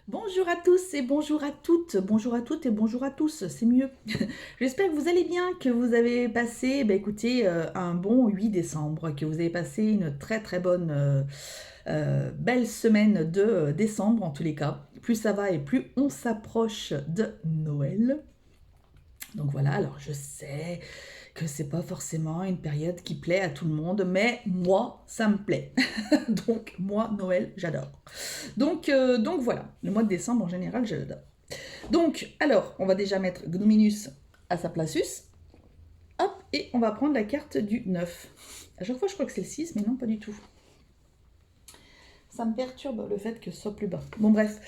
Bonjour à tous et bonjour à toutes, bonjour à toutes et bonjour à tous, c'est mieux. J'espère que vous allez bien, que vous avez passé, écoutez, un bon 8 décembre, que vous avez passé une très très bonne, belle semaine de décembre en tous les cas. Plus ça va et plus on s'approche de Noël. Donc voilà, alors je sais que c'est pas forcément une période qui plaît à tout le monde, mais moi, ça me plaît. Donc moi, Noël, j'adore. Donc voilà, le mois de décembre en général, j'adore. Donc, alors, on va déjà mettre Gnominus à sa placeus. Hop, et on va prendre la carte du 9. À chaque fois, je crois que c'est le 6, mais non, pas du tout. Ça me perturbe le fait que ce soit plus bas. Bon, bref.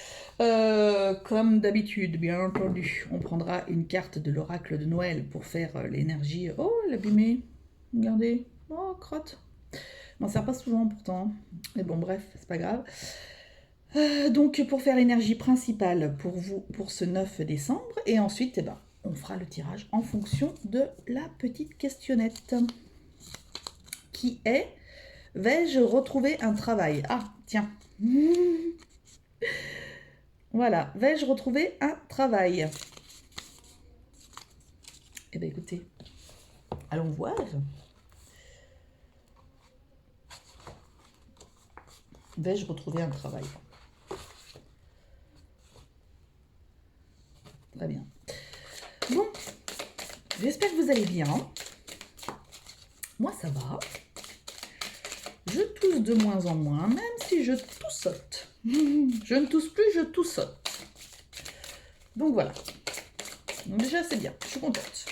Comme d'habitude, bien entendu, on prendra une carte de l'oracle de Noël pour faire l'énergie. Oh, l'abîmer. Regardez. Oh, crotte. M'en sert pas souvent pourtant. Mais bon, bref, c'est pas grave. Donc, pour faire l'énergie principale pour vous, pour ce 9 décembre. Et ensuite, on fera le tirage en fonction de la petite questionnette. Qui est: vais-je retrouver un travail? Ah, tiens. Voilà, vais-je retrouver un travail? Eh bien, écoutez, allons voir. Vais-je retrouver un travail? Très bien. Bon, j'espère que vous allez bien. Moi, ça va. Je tousse de moins en moins, même si je toussote. Je ne tousse plus, je toussote. Donc voilà. Donc déjà, c'est bien. Je suis contente.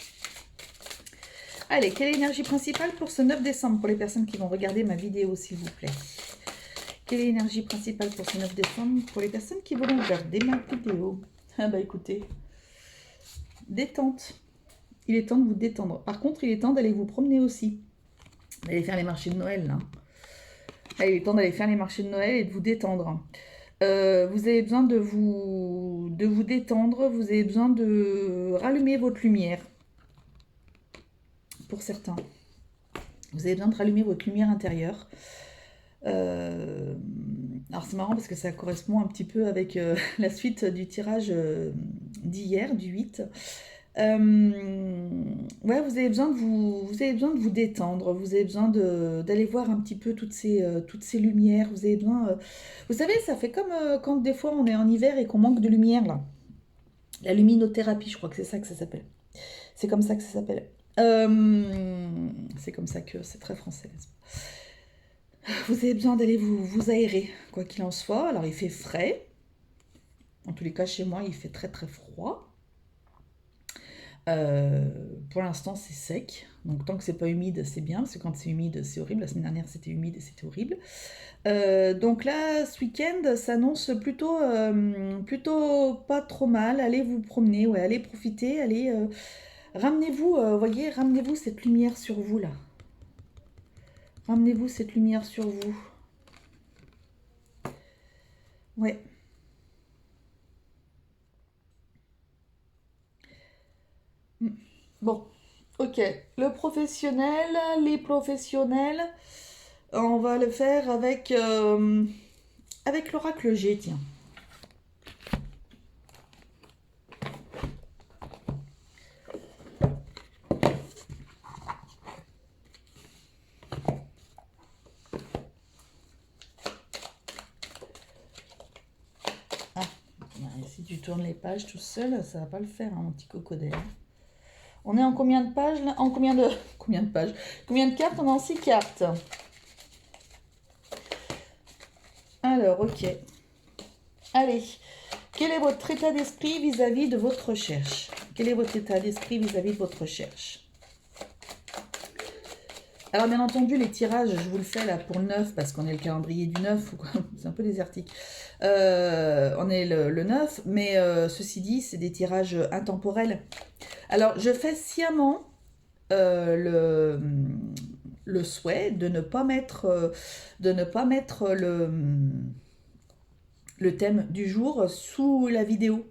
Allez, quelle est l'énergie principale pour ce 9 décembre pour les personnes qui vont regarder ma vidéo, s'il vous plaît? Quelle est l'énergie principale pour ce 9 décembre pour les personnes qui vont regarder ma vidéo? Ah bah écoutez, détente. Il est temps de vous détendre. Par contre, il est temps d'aller vous promener aussi. D'aller faire les marchés de Noël, là. Allez, il est temps d'aller faire les marchés de Noël et de vous détendre. Vous avez besoin de vous détendre, vous avez besoin de rallumer votre lumière. Pour certains. Vous avez besoin de rallumer votre lumière intérieure. Alors c'est marrant parce que ça correspond un petit peu avec la suite du tirage d'hier, du 8. Ouais, vous avez besoin de vous détendre, vous avez besoin d'aller voir un petit peu toutes ces lumières, vous avez besoin... vous savez, ça fait comme quand des fois on est en hiver et qu'on manque de lumière, là. La luminothérapie, je crois que c'est ça que ça s'appelle. C'est comme ça que ça s'appelle. C'est comme ça que c'est très français. Vous avez besoin d'aller vous aérer, quoi qu'il en soit. Alors il fait frais. En tous les cas, chez moi, il fait très très froid. Pour l'instant, c'est sec. Donc tant que c'est pas humide, c'est bien. Parce que quand c'est humide, c'est horrible. La semaine dernière, c'était humide et c'était horrible. Donc là, ce week-end, s'annonce plutôt pas trop mal. Allez vous promener, ouais, allez profiter, allez... ramenez-vous, voyez, ramenez-vous cette lumière sur vous, là. Ramenez-vous cette lumière sur vous. Ouais. Bon, ok. Le professionnel, les professionnels, on va le faire avec l'oracle G, tiens. Ah, ouais, si tu tournes les pages tout seul, ça va pas le faire, hein, mon petit cocodèle. On est en combien de pages là? En combien de... Combien de pages? Combien de cartes? On est en 6 cartes. Alors, ok. Allez. Quel est votre état d'esprit vis-à-vis de votre recherche? Quel est votre état d'esprit vis-à-vis de votre recherche? Alors, bien entendu, les tirages, je vous le fais là pour le 9, parce qu'on est le calendrier du 9, c'est un peu désertique. On est le 9, mais ceci dit, c'est des tirages intemporels. Alors, je fais sciemment le souhait de ne pas mettre, le thème du jour sous la vidéo,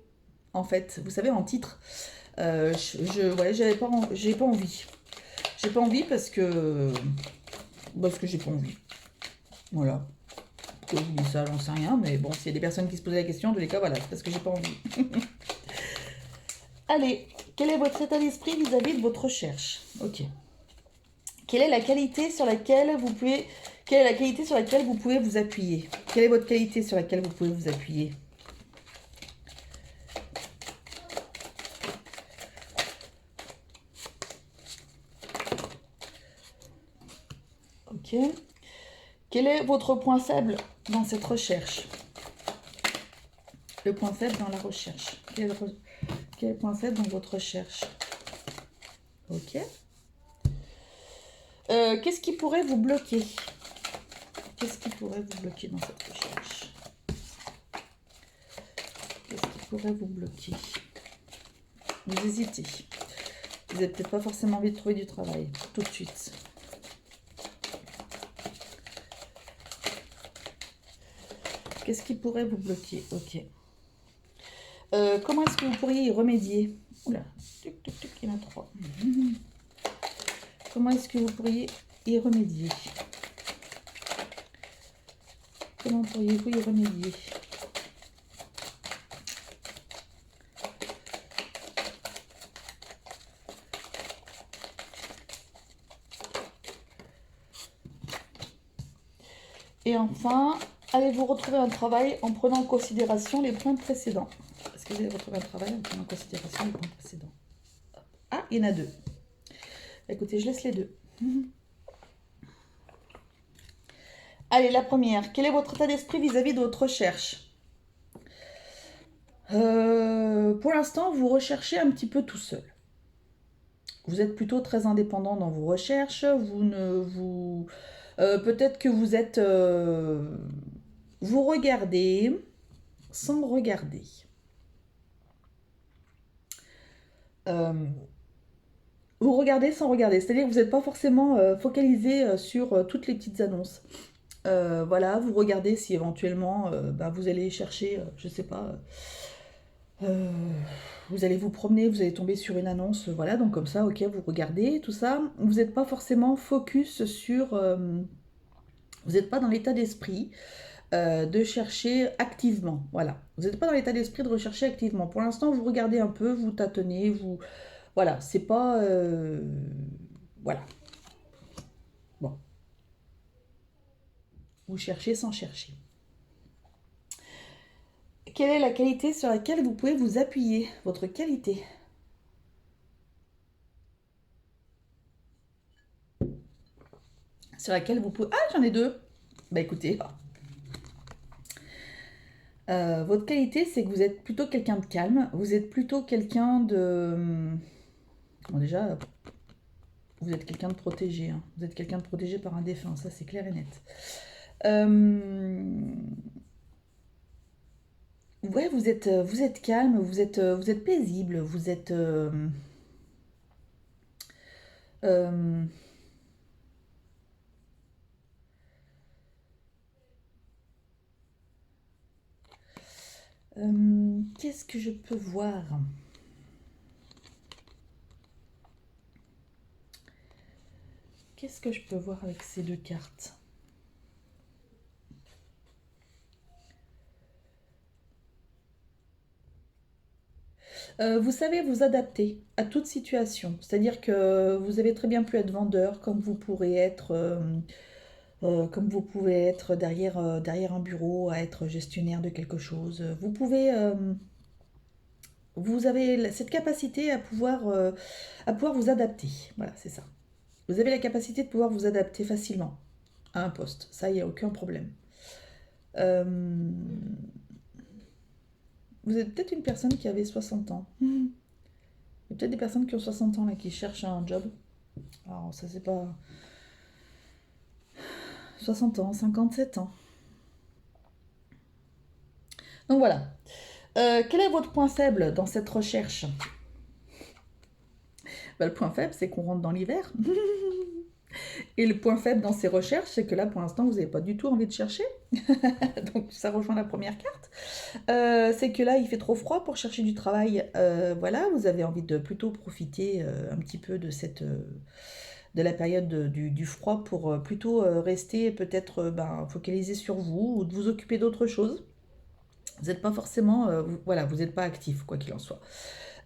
en fait. Vous savez, en titre. Ouais, j'ai pas envie. J'ai pas envie parce que j'ai pas envie. Voilà. Pourquoi je dis ça, j'en sais rien, mais bon, s'il y a des personnes qui se posaient la question, en tous les cas, voilà, c'est parce que j'ai pas envie. Allez, quel est votre état d'esprit vis-à-vis de votre recherche? Ok. Quelle est la qualité sur laquelle vous pouvez... Quelle est la qualité sur laquelle vous pouvez vous appuyer? Quelle est votre qualité sur laquelle vous pouvez vous appuyer? Ok. Quel est votre point faible dans cette recherche? Le point faible dans la recherche. Quel est le point faible dans votre recherche? Ok. Qu'est-ce qui pourrait vous bloquer? Qu'est-ce qui pourrait vous bloquer dans cette recherche? Qu'est-ce qui pourrait vous bloquer? Vous hésitez. Vous n'avez peut-être pas forcément envie de trouver du travail tout de suite. Qu'est-ce qui pourrait vous bloquer? Ok. Comment est-ce que vous pourriez y remédier? Oula, tuc, tuc, tuc, il y en a 3. Comment est-ce que vous pourriez y remédier? Comment pourriez-vous y remédier? Et enfin, allez-vous retrouver un travail en prenant en considération les points précédents? Est-ce que vous allez retrouver un travail en prenant en considération les points précédents? Ah, il y en a 2. Écoutez, je laisse les 2. Allez, la première. Quel est votre état d'esprit vis-à-vis de votre recherche? Pour l'instant, vous recherchez un petit peu tout seul. Vous êtes plutôt très indépendant dans vos recherches. Peut-être que vous êtes... vous regardez sans regarder. Vous regardez sans regarder. C'est-à-dire que vous n'êtes pas forcément focalisé sur toutes les petites annonces. Voilà, vous regardez si éventuellement vous allez chercher, je sais pas, vous allez vous promener, vous allez tomber sur une annonce, voilà, donc comme ça, ok, vous regardez, tout ça. Vous n'êtes pas forcément focus sur... vous n'êtes pas dans l'état d'esprit de chercher activement, voilà. Vous n'êtes pas dans l'état d'esprit de rechercher activement. Pour l'instant, vous regardez un peu, vous tâtonnez, vous... Voilà, c'est pas... voilà. Bon. Vous cherchez sans chercher. Quelle est la qualité sur laquelle vous pouvez vous appuyer? Votre qualité. Sur laquelle vous pouvez... Ah, j'en ai 2. Bah écoutez. Votre qualité, c'est que vous êtes plutôt quelqu'un de calme. Vous êtes plutôt quelqu'un de... Bon, déjà, vous êtes quelqu'un de protégé. Hein. Vous êtes quelqu'un de protégé par un défunt. Ça, c'est clair et net. Ouais, vous êtes calme, vous êtes paisible, vous êtes... qu'est-ce que je peux voir? Qu'est-ce que je peux voir avec ces 2 cartes? Vous savez vous adapter à toute situation. C'est-à-dire que vous avez très bien pu être vendeur, comme vous pourrez être... comme vous pouvez être derrière un bureau, à être gestionnaire de quelque chose. Vous pouvez... vous avez cette capacité à pouvoir vous adapter. Voilà, c'est ça. Vous avez la capacité de pouvoir vous adapter facilement à un poste. Ça, il n'y a aucun problème. Vous êtes peut-être une personne qui avait 60 ans. Il y a peut-être des personnes qui ont 60 ans là, qui cherchent un job. Alors, ça, c'est pas... 60 ans, 57 ans. Donc voilà. Quel est votre point faible dans cette recherche? Le point faible, c'est qu'on rentre dans l'hiver. Et le point faible dans ces recherches, c'est que là, pour l'instant, vous n'avez pas du tout envie de chercher. Donc, ça rejoint la première carte. C'est que là, il fait trop froid pour chercher du travail. Voilà, vous avez envie de plutôt profiter un petit peu de cette de la période du froid pour plutôt rester peut-être ben, focalisé sur vous ou de vous occuper d'autres choses. Vous n'êtes pas forcément, voilà, vous n'êtes pas actif, quoi qu'il en soit.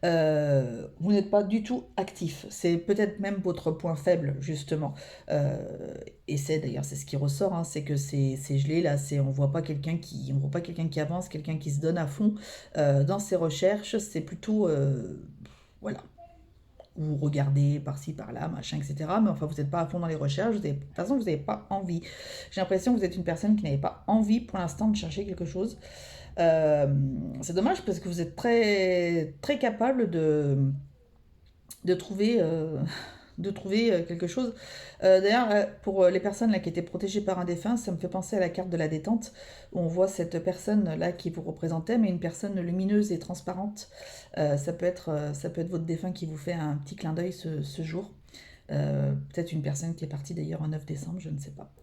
Vous n'êtes pas du tout actif. C'est peut-être même votre point faible, justement. Euh, et c'est d'ailleurs, c'est ce qui ressort, hein, c'est que c'est gelé, là, on voit pas quelqu'un qui avance, quelqu'un qui se donne à fond dans ses recherches. C'est plutôt, voilà, vous regardez par-ci, par-là, machin, etc. Mais enfin, vous n'êtes pas à fond dans les recherches. De toute façon, vous n'avez pas envie. J'ai l'impression que vous êtes une personne qui n'avait pas envie pour l'instant de chercher quelque chose. Euh, c'est dommage parce que vous êtes très, très capable de trouver, quelque chose. D'ailleurs, pour les personnes là, qui étaient protégées par un défunt, ça me fait penser à la carte de la détente, où on voit cette personne là qui vous représentait, mais une personne lumineuse et transparente. Ça peut être votre défunt qui vous fait un petit clin d'œil ce jour. Peut-être une personne qui est partie d'ailleurs un 9 décembre, je ne sais pas.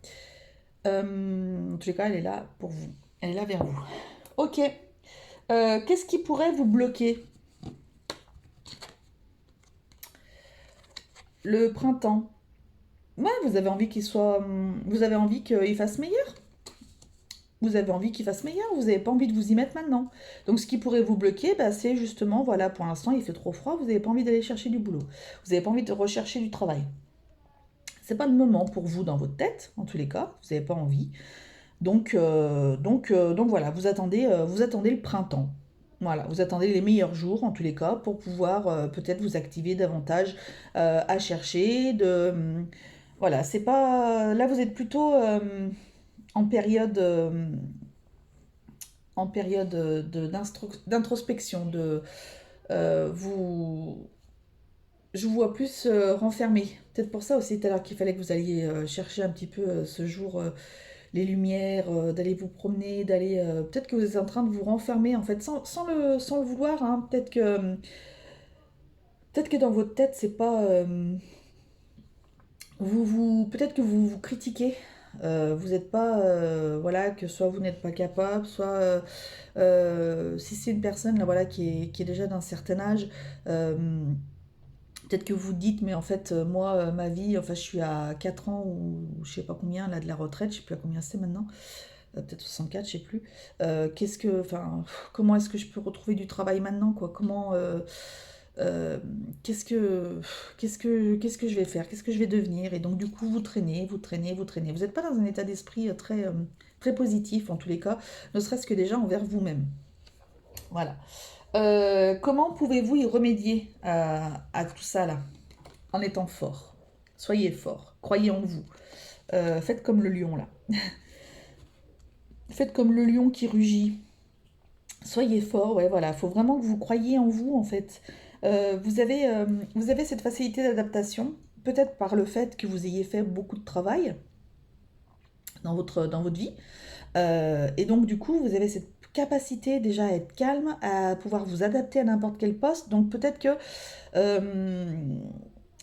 En tous les cas, elle est là pour vous. Elle est là vers vous. Ok. Qu'est-ce qui pourrait vous bloquer? Le printemps. Ouais, vous avez envie qu'il soit. Vous avez envie qu'il fasse meilleur. Vous avez envie qu'il fasse meilleur. Vous n'avez pas envie de vous y mettre maintenant. Donc, ce qui pourrait vous bloquer, bah, c'est justement, voilà, pour l'instant, il fait trop froid. Vous n'avez pas envie d'aller chercher du boulot. Vous n'avez pas envie de rechercher du travail. C'est pas le moment pour vous dans votre tête, en tous les cas. Vous n'avez pas envie. Donc voilà, vous attendez le printemps. Voilà, vous attendez les meilleurs jours en tous les cas pour pouvoir peut-être vous activer davantage à chercher. Voilà, c'est pas. Là, vous êtes plutôt en période, d'introspection. Je vous vois plus renfermé. Peut-être pour ça aussi tout à l'heure qu'il fallait que vous alliez chercher un petit peu ce jour les lumières, d'aller vous promener, d'aller. Peut-être que vous êtes en train de vous renfermer en fait, sans le vouloir. Hein. Peut-être que dans votre tête, c'est pas. Peut-être que vous vous critiquez. Vous n'êtes pas. Voilà, que soit vous n'êtes pas capable, soit. Si c'est une personne là, voilà, qui est déjà d'un certain âge. euh, Peut-être que vous dites, mais en fait, moi, ma vie, enfin, je suis à 4 ans ou je sais pas combien là de la retraite, je sais plus à combien c'est maintenant, peut-être 64, je sais plus. Comment est-ce que je peux retrouver du travail maintenant, quoi? Euh, qu'est-ce que, qu'est-ce que je vais faire? Qu'est-ce que je vais devenir? Et donc, du coup, vous traînez, vous traînez, vous traînez. Vous n'êtes pas dans un état d'esprit très, très positif, en tous les cas, ne serait-ce que déjà envers vous-même. Voilà. Comment pouvez-vous y remédier à tout ça là? En étant fort. Soyez fort. Croyez en vous. Faites comme le lion là. Faites comme le lion qui rugit. Soyez fort, ouais, voilà. Il faut vraiment que vous croyiez en vous, en fait. Vous avez cette facilité d'adaptation, peut-être par le fait que vous ayez fait beaucoup de travail dans votre vie. Et donc, du coup, vous avez cette capacité déjà à être calme, à pouvoir vous adapter à n'importe quel poste. Donc, peut-être que euh,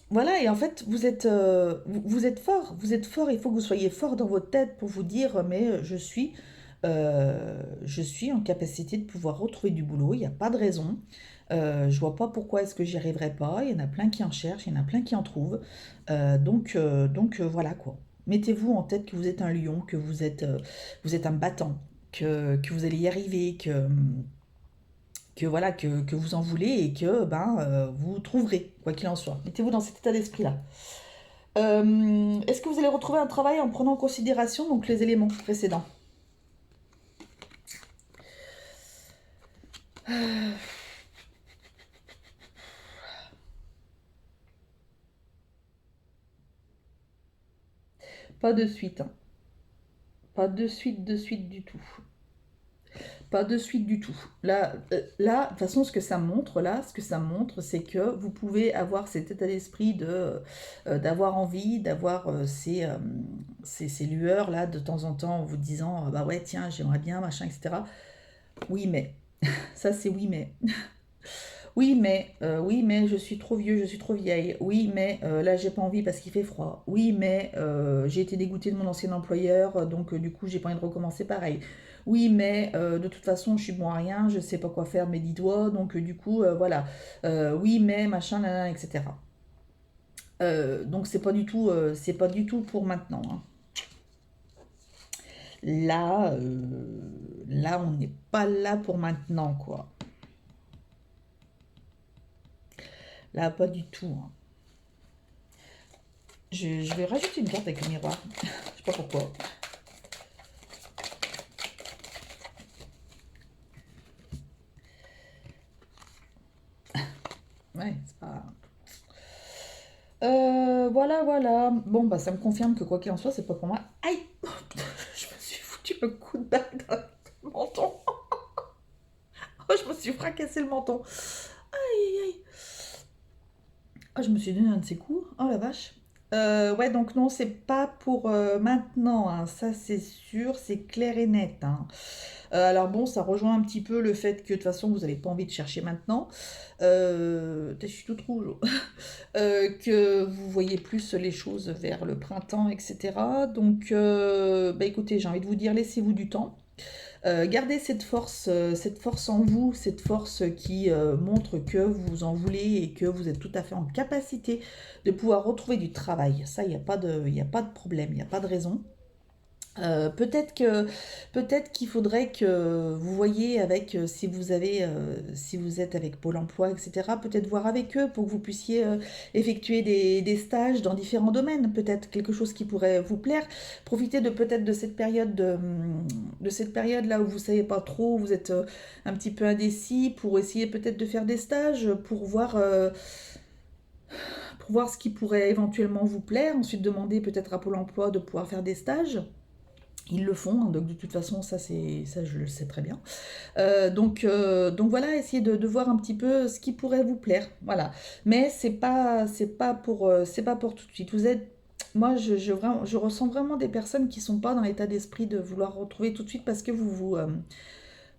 voilà, et en fait, vous êtes fort, il faut que vous soyez fort dans votre tête pour vous dire, mais je suis en capacité de pouvoir retrouver du boulot, il n'y a pas de raison. Je vois pas pourquoi est-ce que j'y arriverai pas, il y en a plein qui en cherchent, il y en a plein qui en trouvent. Voilà quoi. Mettez-vous en tête que vous êtes un lion, que vous êtes un battant, que vous allez y arriver, que voilà que vous en voulez et que vous trouverez quoi qu'il en soit. Mettez-vous dans cet état d'esprit là. Est-ce que vous allez retrouver un travail en prenant en considération donc les éléments précédents? Pas de suite, hein. Pas de suite du tout. Pas de suite du tout. De toute façon, ce que ça montre, c'est que vous pouvez avoir cet état d'esprit d'avoir envie, d'avoir ces lueurs là de temps en temps en vous disant bah ouais tiens j'aimerais bien machin etc. Oui mais ça c'est oui mais oui mais je suis trop vieux, je suis trop vieille. Oui mais là j'ai pas envie parce qu'il fait froid. Oui mais j'ai été dégoûtée de mon ancien employeur donc du coup j'ai pas envie de recommencer pareil. Oui mais de toute façon je suis bon à rien, je sais pas quoi faire de mes 10 doigts donc du coup voilà. Oui mais machin nanana, etc. Donc c'est pas du tout pour maintenant, hein. Là, là, on n'est pas là pour maintenant, quoi. Là, pas du tout, hein. Je vais rajouter une carte avec le miroir. Je sais pas pourquoi. Ouais, c'est pas... voilà, voilà. Bon, bah, ça me confirme que quoi qu'il en soit, c'est pas pour moi. Aïe! Je me suis foutu un coup de balle dans le menton. Oh, je me suis fracassé le menton. Aïe, aïe, aïe. Oh, je me suis donné un de ces coups. Oh la vache. Ouais, donc non, c'est pas pour maintenant, hein. Ça c'est sûr, c'est clair et net, hein. Alors bon, ça rejoint un petit peu le fait que de toute façon, vous n'avez pas envie de chercher maintenant. Je suis toute rouge. Que vous voyez plus les choses vers le printemps, etc. Donc, bah écoutez, j'ai envie de vous dire, laissez-vous du temps. Gardez cette force en vous, cette force qui montre que vous en voulez et que vous êtes tout à fait en capacité de pouvoir retrouver du travail. Ça, il n'y a pas de, il y a pas de problème, il n'y a pas de raison. Peut-être qu'il faudrait que vous voyez avec si vous avez si vous êtes avec Pôle Emploi, etc. Peut-être voir avec eux pour que vous puissiez effectuer des stages dans différents domaines. Peut-être quelque chose qui pourrait vous plaire. Profitez de peut-être de cette période là où vous savez pas trop, vous êtes un petit peu indécis pour essayer peut-être de faire des stages pour voir ce qui pourrait éventuellement vous plaire. Ensuite demander peut-être à Pôle Emploi de pouvoir faire des stages. Ils le font, hein, donc de toute façon, ça je le sais très bien. Donc voilà, essayez de voir un petit peu ce qui pourrait vous plaire, voilà. Mais c'est pas pour tout de suite. Vous êtes, moi, je ressens vraiment des personnes qui sont pas dans l'état d'esprit de vouloir retrouver tout de suite parce que vous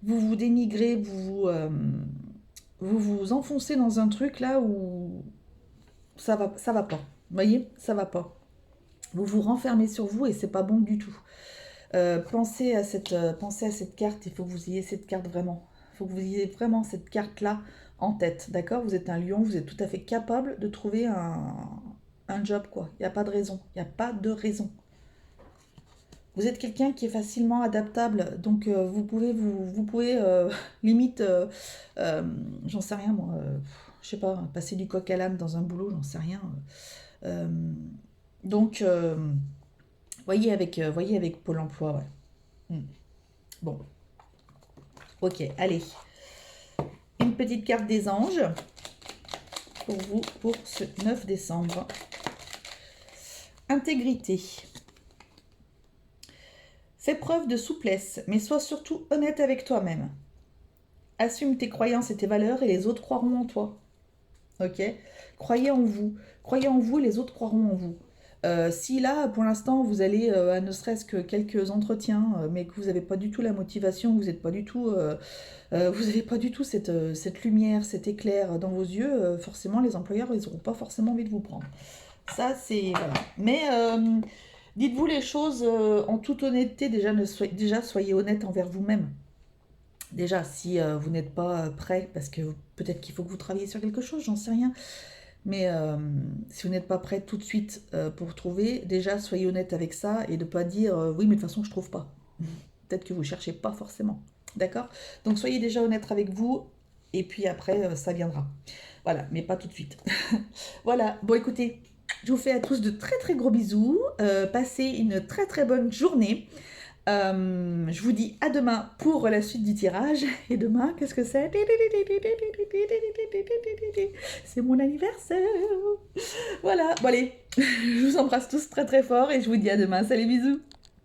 vous dénigrez, vous vous enfoncez dans un truc là où ça va pas. Vous voyez, ça va pas. Vous vous renfermez sur vous et c'est pas bon du tout. Pensez à cette carte, il faut que vous ayez cette carte vraiment. Il faut que vous ayez vraiment cette carte-là en tête, d'accord? Vous êtes un lion, vous êtes tout à fait capable de trouver un job, quoi. Il n'y a pas de raison, il n'y a pas de raison. Vous êtes quelqu'un qui est facilement adaptable, donc vous pouvez limite, j'en sais rien moi, je sais pas, passer du coq à l'âne dans un boulot, j'en sais rien. Euh, donc, voyez avec Pôle Emploi, ouais. Hmm. Bon, ok, allez. Une petite carte des anges pour vous pour ce 9 décembre. Intégrité. Fais preuve de souplesse, mais sois surtout honnête avec toi-même. Assume tes croyances et tes valeurs et les autres croiront en toi. Ok? Croyez en vous. Croyez en vous et les autres croiront en vous. Si là, pour l'instant, vous allez à ne serait-ce que quelques entretiens, mais que vous n'avez pas du tout la motivation, vous n'êtes pas du tout, vous n'avez pas du tout cette lumière, cet éclair dans vos yeux, forcément, les employeurs, ils n'auront pas forcément envie de vous prendre. Ça, c'est... Voilà. Mais dites-vous les choses en toute honnêteté. Déjà, soyez honnête envers vous-même. Déjà, si vous n'êtes pas prêt, parce que peut-être qu'il faut que vous travailliez sur quelque chose, j'en sais rien. Mais si vous n'êtes pas prêt tout de suite pour trouver, déjà soyez honnête avec ça et de pas dire oui mais de toute façon je trouve pas. Peut-être que vous cherchez pas forcément. D'accord? Donc soyez déjà honnête avec vous et puis après ça viendra. Voilà, mais pas tout de suite. Voilà, bon écoutez, je vous fais à tous de très très gros bisous. Passez une très très bonne journée. Je vous dis à demain pour la suite du tirage. Et demain, qu'est-ce que c'est? C'est mon anniversaire. Voilà, bon allez, je vous embrasse tous très très fort et je vous dis à demain. Salut, bisous.